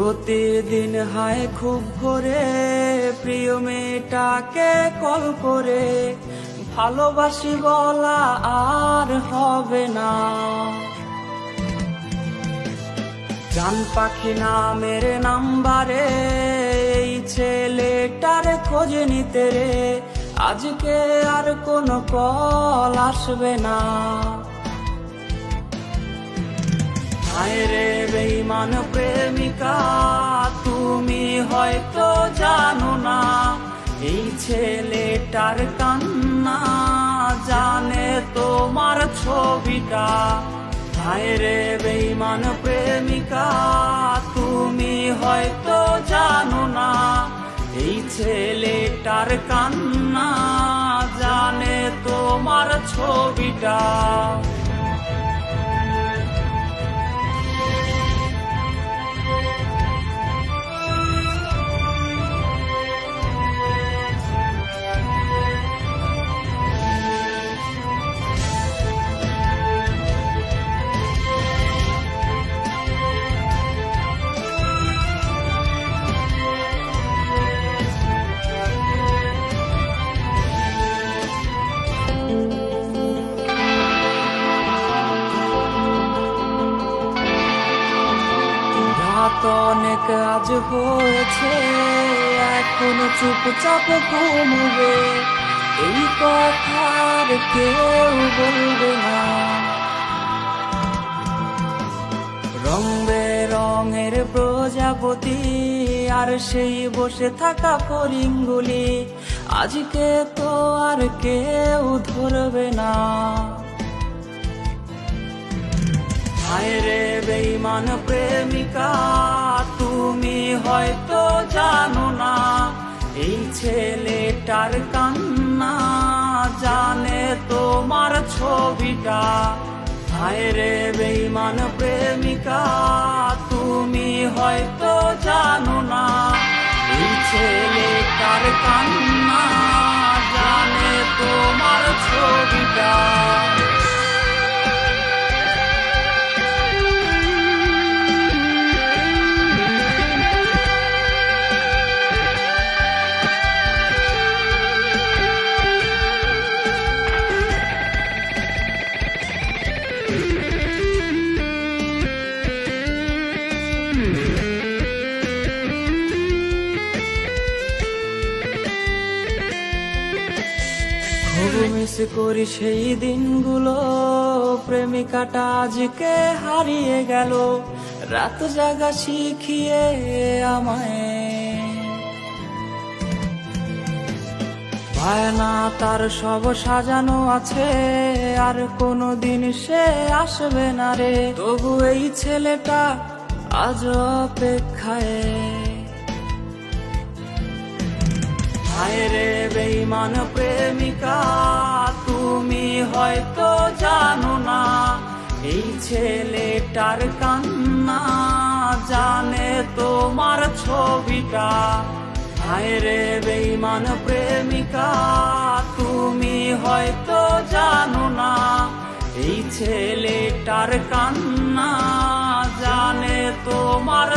প্রতিদিন হায় খুব ভোরে প্রিয় মেয়েটাকে কল করে ভালোবাসি বলা আর হবে না। জান পাখি নামের নাম্বারে এই ছেলেটার খোঁজ নিতে রে আজকে আর কোনো কল আসবে না। হায় রে বেঈমান প্রেমিকা তুমি হয়তো জানো না এই ছেলেটার কান্না জানে তোমার ছবিটা। হায় রে বেঈমান প্রেমিকা তুমি হয়তো জানো না এই ছেলেটার কান্না জানে তোমার ছবিটা। অনেক আজ হয়েছে এখন চুপচাপ ঘুমবে এই কথার কেউ বলবে না। রং বেরঙের প্রজাপতি আর সেই বসে থাকা ফড়িংগুলি আজকে তো আর কেউ ধরবে না। হায় রে বেঈমান প্রেমিকা তুমি হয়তো জানো না এই ছেলেটার কান্না জানে তোমার ছবিটা। হায় রে বেঈমান প্রেমিকা তুমি হয়তো জানো না এই ছেলেটার কান্না জানে তোমার ছবিটা। খুব মিস করি সেই দিনগুলো প্রেমিকাটা আজকে হারিয়ে গেল রাত জাগা শিখিয়ে আমায়। বায়না তার সব সাজানো আছে আর কোনোদিন সে আসবে না রে তবু এই ছেলেটা আজ অপেক্ষায়। হায় রে বেঈমান প্রেমিকা তুমি হয়তো জানো না এই ছেলেটার কান্না জানে তোমার ছবিটা। হায় রে বেঈমান প্রেমিকা তুমি হয়তো জানো না এই ছেলেটার কান্না জানে তোমার